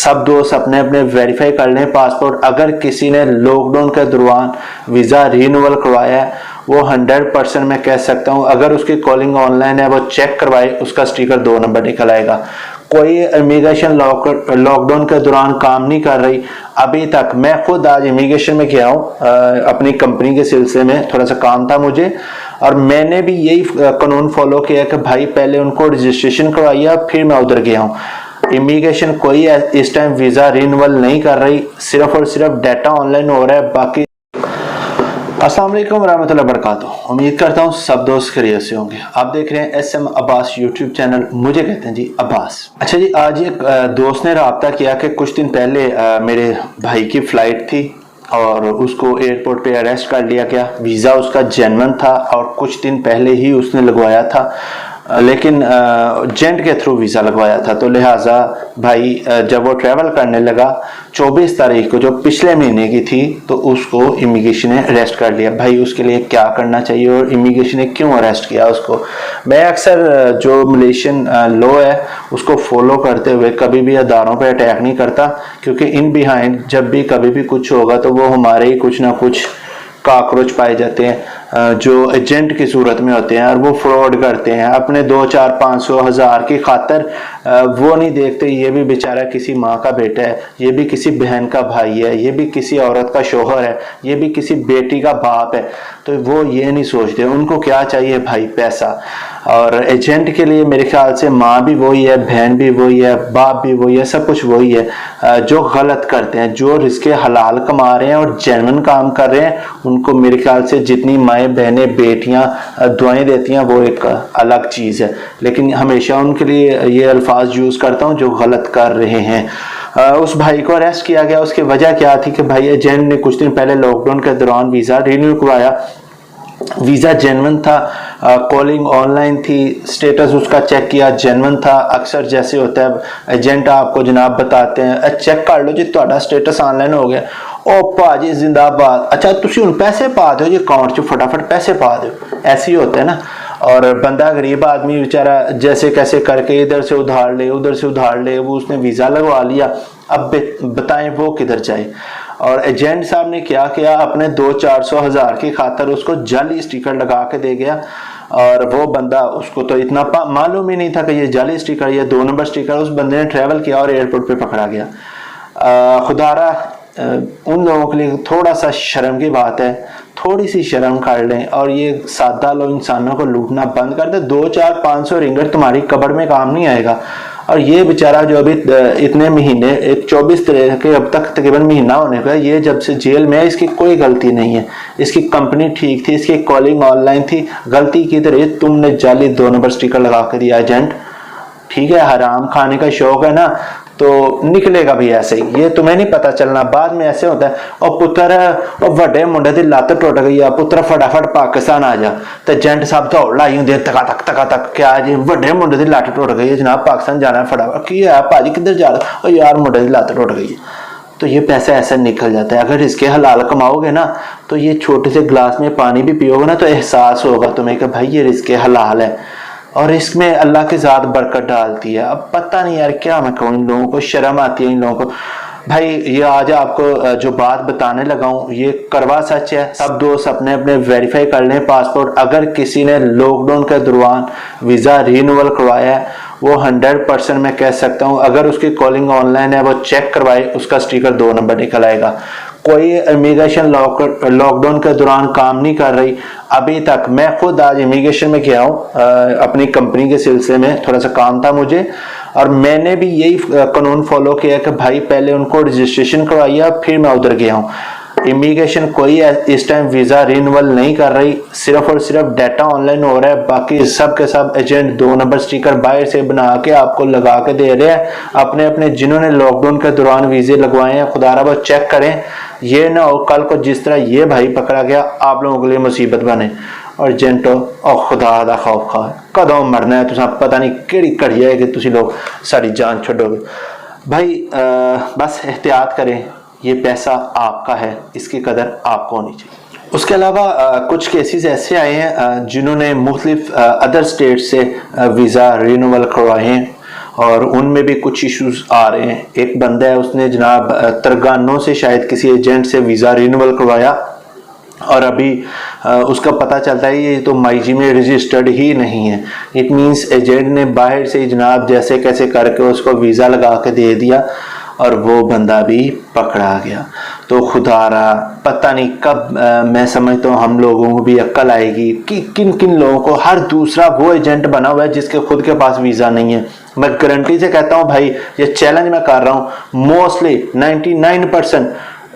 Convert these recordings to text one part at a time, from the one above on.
सब दोस्त अपने अपने वेरीफाई कर लें पासपोर्ट। अगर किसी ने लॉकडाउन के दौरान वीज़ा रीनूअल करवाया है वो 100% मैं कह सकता हूँ, अगर उसकी कॉलिंग ऑनलाइन है वो चेक करवाए, उसका स्टिकर 2 नंबर निकल आएगा। कोई इमिग्रेशन लॉकडाउन के दौरान काम नहीं कर रही अभी तक। मैं खुद आज इमिग्रेशन में गया हूँ अपनी कंपनी के सिलसिले में, थोड़ा सा काम था मुझे, और मैंने भी यही कानून फॉलो किया कि भाई पहले उनको रजिस्ट्रेशन करवाइए, फिर मैं उधर गया हूँ। इमिग्रेशन कोई इस टाइम वीज़ा रिन्यूअल नहीं कर रही, सिर्फ और सिर्फ डाटा ऑनलाइन हो रहा है। बाकी अस्सलाम वालेकुम रहमतुल्लाहि व बरकातुहू। उम्मीद करता हूँ सब दोस्त खैरियत से होंगे। आप देख रहे हैं SM अब्बास यूट्यूब चैनल, मुझे कहते हैं जी अब्बास। अच्छा जी, आज एक दोस्त ने रब्ता किया कि कुछ दिन पहले मेरे भाई की फ़्लाइट थी और उसको एयरपोर्ट पे अरेस्ट कर लिया गया। वीज़ा उसका जेन्युइन था और कुछ दिन पहले ही उसने लगवाया था, लेकिन एजेंट के थ्रू वीज़ा लगवाया था। तो लिहाजा भाई जब वो ट्रैवल करने लगा 24 तारीख को, जो पिछले महीने की थी, तो उसको इमिग्रेशन ने अरेस्ट कर लिया। भाई उसके लिए क्या करना चाहिए और इमिग्रेशन ने क्यों अरेस्ट किया उसको? मैं अक्सर जो मलेशियन लॉ है उसको फॉलो करते हुए कभी भी अदारों पर अटैक नहीं करता, क्योंकि इन बिहाइंड जब भी कभी भी कुछ होगा तो वो हमारे ही कुछ ना कुछ काकरोच पाए जाते हैं जो एजेंट की सूरत में होते हैं, और वो फ्रॉड करते हैं अपने 2, 4, 500, 1000 की खातर। वो नहीं देखते ये भी बेचारा किसी माँ का बेटा है, ये भी किसी बहन का भाई है, ये भी किसी औरत का शोहर है, ये भी किसी बेटी का बाप है। तो वो ये नहीं सोचते, उनको क्या चाहिए भाई? पैसा। और एजेंट के लिए मेरे ख्याल से माँ भी वही है, बहन भी वही है, बाप भी वही है, सब कुछ वही है। जो गलत करते हैं, जो रिस्के हलाल कमा रहे हैं और जेन्युइन काम कर रहे हैं, उनको मेरे ख्याल से जितनी माएँ बहनें बेटियां दुआएं देती हैं वो एक अलग चीज़ है, लेकिन हमेशा उनके लिए ये अल्फाज यूज़ करता हूँ जो गलत कर रहे हैं। उस भाई को अरेस्ट किया गया। उसकी वजह क्या थी कि भाई एजेंट ने कुछ दिन पहले लॉकडाउन के दौरान वीज़ा रिन्यू करवाया, वीज़ा जेन्युइन था, कॉलिंग ऑनलाइन थी, स्टेटस उसका चेक किया जेन्युइन था। अक्सर जैसे होता है एजेंट आपको जनाब बताते हैं चेक कर लो जी ਤੁਹਾਡਾ स्टेटस ऑनलाइन हो गया। ओ भाजी जिंदाबाद, अच्छा तुसी हुण पैसे पा दो जी अकाउंट च, फटाफट पैसे पा दो। ऐसे ही होता है ना। और बंदा गरीब आदमी बेचारा जैसे कैसे करके इधर से उधार ले उधर से उधार ले, वो उसने वीज़ा लगवा लिया। अब बताएं वो किधर जाए? और एजेंट साहब ने क्या किया, अपने 200, 400, 1000 की खातर उसको जाली स्टिकर लगा के दे गया। और वो बंदा, उसको तो इतना मालूम ही नहीं था कि ये जाली स्टिकर, ये 2 नंबर स्टिकर। उस बंदे ने ट्रैवल किया और एयरपोर्ट पे पकड़ा गया। खुदारा उन लोगों के लिए थोड़ा सा शर्म की बात है, थोड़ी सी शर्म कर लें और ये सादा लोग इंसानों को लूटना बंद कर दे। 2, 4, 500 रिंगट तुम्हारी कब्र में काम नहीं आएगा। और ये बेचारा जो अभी इतने महीने 24 तरह के अब तक तकरीबन महीना होने का, ये जब से जेल में है, इसकी कोई गलती नहीं है। इसकी कंपनी ठीक थी, इसकी कॉलिंग ऑनलाइन थी, गलती की तरह तुमने जाली 2 नंबर स्टिकर लगा के दिया एजेंट। ठीक है, हराम खाने का शौक है ना, तो निकलेगा भी ऐसे ही। ये तुम्हें नहीं पता चलना, बाद में ऐसे होता है और पुत्र और वड्डे मुंडे की लत्त टुट गई है, पुत्र फटाफट पाकिस्तान आ जा, तो एजेंट साहब दौड़ लाई होंगे तका तक क्या जी वड्डे मुंडे की लत्त टुट गई है जनाब, पाकिस्तान जाना है फटाफट। की है भाजी किधर जा रहा? और यार मुंडे की लत्त टुट गई है। तो ये पैसा ऐसा निकल जाता है। अगर इसके हलाल कमाओगे ना तो ये छोटे से गिलास में पानी भी पियोगे ना तो एहसास होगा तुम्हें कि भाई ये रिस्क हलाल है और इसमें अल्लाह की ज़ात बरकत डालती है। अब पता नहीं यार क्या मैं कहूँ, इन लोगों को शर्म आती है इन लोगों को। भाई ये आज आपको जो बात बताने लगा हूँ ये करवा सच है। सब दोस्त अपने अपने वेरीफाई कर लें पासपोर्ट। अगर किसी ने लॉकडाउन के दौरान वीज़ा रिन्यूअल करवाया है वो 100% मैं कह सकता हूँ, अगर उसकी कॉलिंग ऑनलाइन है वो चेक करवाए, उसका स्टिकर 2 नंबर निकल आएगा। कोई इमिग्रेशन लॉकडाउन के दौरान काम नहीं कर रही अभी तक। मैं खुद आज इमिग्रेशन में गया हूँ अपनी कंपनी के सिलसिले में, थोड़ा सा काम था मुझे, और मैंने भी यही कानून फॉलो किया कि भाई पहले उनको रजिस्ट्रेशन करवाइए, फिर मैं उधर गया हूँ। इमिग्रेशन कोई इस टाइम वीज़ा रिन्यूअल नहीं कर रही, सिर्फ और सिर्फ डाटा ऑनलाइन हो रहा है। बाकी सब के सब एजेंट 2 नंबर स्टिकर बाहर से बना के आपको लगा के दे रहे हैं। अपने अपने जिन्होंने लॉकडाउन के दौरान वीज़े लगवाए हैं खुदारा वो चेक करें, ये ना हो कल को जिस तरह ये भाई पकड़ा गया आप लोगों के लिए मुसीबत बने। और एजेंटो और खुदा दा खौफ खा कदों मरना है, तुसा पता नहीं केड़ी घड़ी है कि तुसी लोग सारी जान छोड़ोगे। भाई बस एहतियात करें, ये पैसा आपका है, इसकी कदर आपको होनी चाहिए। उसके अलावा कुछ केसेस ऐसे आए हैं जिन्होंने मुख्तलिफ अदर स्टेट से वीज़ा रिन्यूअल करवाए हैं और उनमें भी कुछ इश्यूज आ रहे हैं। एक बंदा है, उसने जनाब तरगानों से शायद किसी एजेंट से वीज़ा रिन्यूअल करवाया और अभी उसका पता चलता है ये तो माईजी में रजिस्टर्ड ही नहीं है। इट मीन्स एजेंट ने बाहर से जनाब जैसे कैसे करके उसको वीज़ा लगा के दे दिया और वो बंदा भी पकड़ा गया। तो खुदारा पता नहीं कब मैं समझता हूँ हम लोगों को भी अक्ल आएगी कि किन किन लोगों को हर दूसरा वो एजेंट बना हुआ है जिसके खुद के पास वीज़ा नहीं है। मैं गारंटी से कहता हूँ भाई, ये चैलेंज मैं कर रहा हूँ, मोस्टली 99%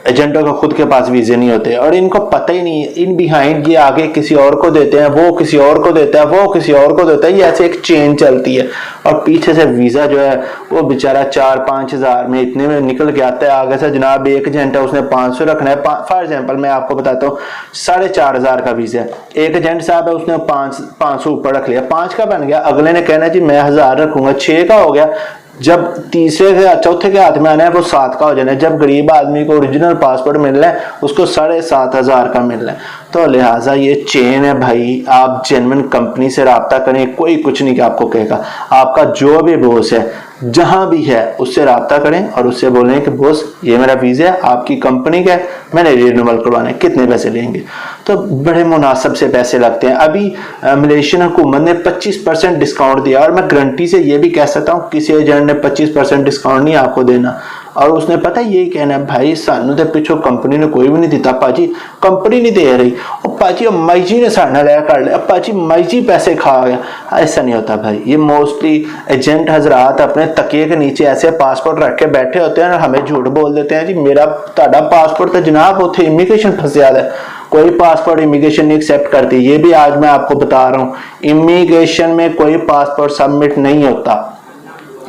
एजेंटों का खुद के पास वीजे नहीं होते और इनको पता ही नहीं है। इन बिहाइंड ये आगे किसी और को देते हैं, वो किसी और को देता है, वो किसी और को देता है, ये ऐसे एक चेन चलती है और पीछे से वीजा जो है वो बेचारा 4-5 हज़ार में इतने में निकल के आता है। आगे से जनाब एक एजेंट है, उसने 500 रखना है। फॉर एग्जाम्पल मैं आपको बताता हूँ, 4,500 का वीजा है, एक एजेंट साहब है उसने 500 ऊपर रख लिया, 5 का बन गया, अगले ने कहना जी मैं 1000 रखूंगा, 6 का हो गया। जब तीसरे के चौथे के हाथ में आना है वो 7 का हो जाना है। जब गरीब आदमी को ओरिजिनल पासपोर्ट मिल रहा है उसको 7,500 का मिल रहा है। तो लिहाजा ये चेन है भाई, आप जेन्युइन कंपनी से रब्ता करें, कोई कुछ नहीं आपको कहेगा। आपका जो भी बॉस है जहां भी है उससे रब्ता करें और उससे बोलें कि बॉस ये मेरा वीज़ा है, आपकी कंपनी का है, मैंने रिन्यूअल करवाना है, कितने पैसे लेंगे। तो बड़े मुनासिब से पैसे लगते हैं। अभी मलेशियन हुकूमत ने 25% डिस्काउंट दिया और मैं गारंटी से ये भी कह सकता हूँ किसी एजेंट ने 25% डिस्काउंट नहीं आपको देना। और उसने पता यही कहना है भाई सानू तो पिछो कंपनी ने कोई भी नहीं दिता, पाजी कंपनी नहीं दे रही, और पाजी माईजी ने साढ़े लिया कर लिया, पाजी माईजी पैसे खा गया। ऐसा नहीं होता भाई, ये मोस्टली एजेंट हजरात अपने तकिए के नीचे ऐसे पासपोर्ट रख के बैठे होते हैं और हमें झूठ बोल देते हैं जी मेरा ताड़ा पासपोर्ट तो जनाब उथे इमिग्रेशन फंस जाता है। कोई पासपोर्ट इमिग्रेशन नहीं एक्सेप्ट करती, ये भी आज मैं आपको बता रहा हूँ। इमिग्रेशन में कोई पासपोर्ट सबमिट नहीं होता।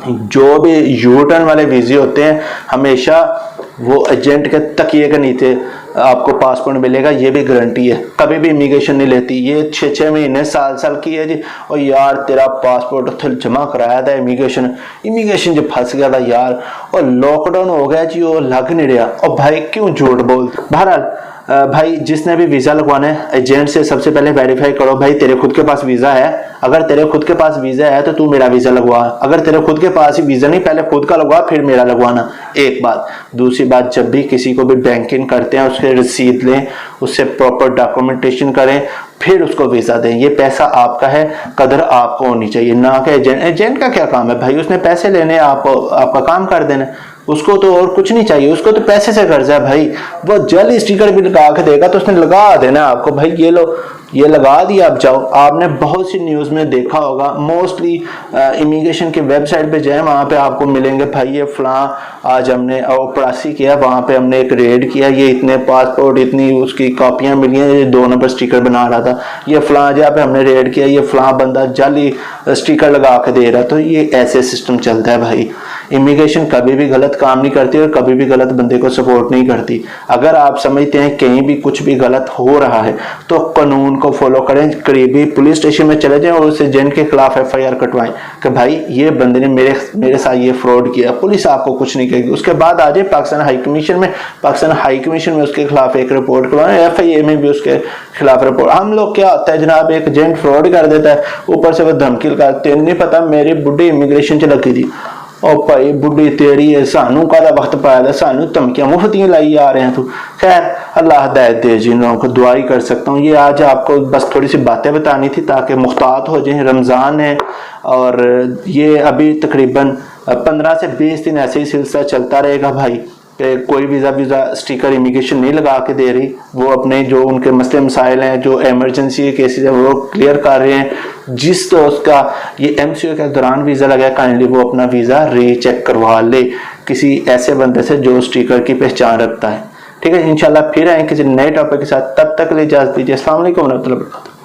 जो भी यूटर्न वाले वीजे होते हैं हमेशा वो एजेंट के तकिए के नीचे आपको पासपोर्ट मिलेगा, ये भी गारंटी है। कभी भी इमिग्रेशन नहीं लेती, ये 6-6 महीने साल की है जी। और यार तेरा पासपोर्ट उथे जमा कराया था इमिग्रेशन जो फंस गया था यार, और लॉकडाउन हो गया जी, वो लग नहीं रहा। और भाई क्यों झूठ बोल। बहरहाल भाई जिसने भी वीज़ा लगवाना है एजेंट से सबसे पहले वेरीफाई करो भाई तेरे खुद के पास वीज़ा है। अगर तेरे खुद के पास वीज़ा है तो तू मेरा वीज़ा लगवा। अगर तेरे खुद के पास ही वीज़ा नहीं, पहले खुद का लगवा फिर मेरा लगवाना। एक बात। दूसरी बात, जब भी किसी को भी बैंकिंग करते हैं उसके रसीद लें, उससे प्रॉपर डॉक्यूमेंटेशन करें, फिर उसको वीज़ा दें। ये पैसा आपका है, कदर आपको होनी चाहिए, ना कि एजेंट का क्या काम है भाई, उसने पैसे लेने, आपका काम कर देना, उसको तो और कुछ नहीं चाहिए, उसको तो पैसे से कर्जा है भाई। वो जल स्टिकर भी लगा के देगा तो उसने लगा देना आपको, भाई ये लो ये लगा दिया आप जाओ। आपने बहुत सी न्यूज़ में देखा होगा, मोस्टली इमिग्रेशन की वेबसाइट पे जाए वहाँ पे आपको मिलेंगे भाई ये फलां आज हमने पड़ासी किया, वहाँ पे हमने एक रेड किया, ये इतने पासपोर्ट इतनी उसकी कॉपियाँ मिली हैं, ये 2 नंबर स्टिकर बना रहा था, ये फलां जगह पे हमने रेड किया, ये फलां बंदा जाली स्टिकर लगा के दे रहा। तो ये ऐसे सिस्टम चलता है भाई। इमिग्रेशन कभी भी गलत काम नहीं करती और कभी भी गलत बंदे को सपोर्ट नहीं करती। अगर आप समझते हैं कहीं भी कुछ भी गलत हो रहा है तो कानून को फॉलो करें, करीबी पुलिस स्टेशन में चले जाएं और उस एजेंट के खिलाफ FIR कटवाएं कि भाई ये बंदे ने मेरे साथ ये फ्रॉड किया। पुलिस आपको कुछ नहीं कहेगी। उसके बाद आ जाए पाकिस्तान हाई कमीशन में, पाकिस्तान हाई कमीशन में उसके खिलाफ एक रिपोर्ट करवाएं, FIA में भी उसके खिलाफ रिपोर्ट। हम लोग क्या होता है जनाब, एक एजेंट फ्रॉड कर देता है, ऊपर से वो धमकी लगाते हैं, नहीं पता मेरी बुढ़ी इमिग्रेशन च लगी थी, और भाई बुढ़ी तेरी है, सानू का वक्त पाया था, सानू धमकियां मुफ्तियां लाई आ रहे हैं। तू खैर अल्लाह हिदायत दे, जिन लोगों को दुआ ही कर सकता हूँ। ये आज आपको बस थोड़ी सी बातें बतानी थी ताकि मुख्तात हो जाए। रमज़ान है और ये अभी तकरीबन 15 से 20 दिन ऐसे ही सिलसिला चलता रहेगा भाई। कोई वीज़ा स्टिकर इमिग्रेशन नहीं लगा के दे रही, वो अपने जो उनके मसले मसाइल हैं, जो एमरजेंसी केसेस हैं वो क्लियर कर रहे हैं। जिस दोस्त का ये MCO के दौरान वीज़ा लगा काइंडली वो अपना वीज़ा रीचेक करवा ले किसी ऐसे बंदे से जो स्टिकर की पहचान रखता है। ठीक है, इंशाल्लाह फिर आए किसी नए टॉपिक के साथ, तब तक ले इजाज़त दीजिए। अस्सलाम वालेकुम।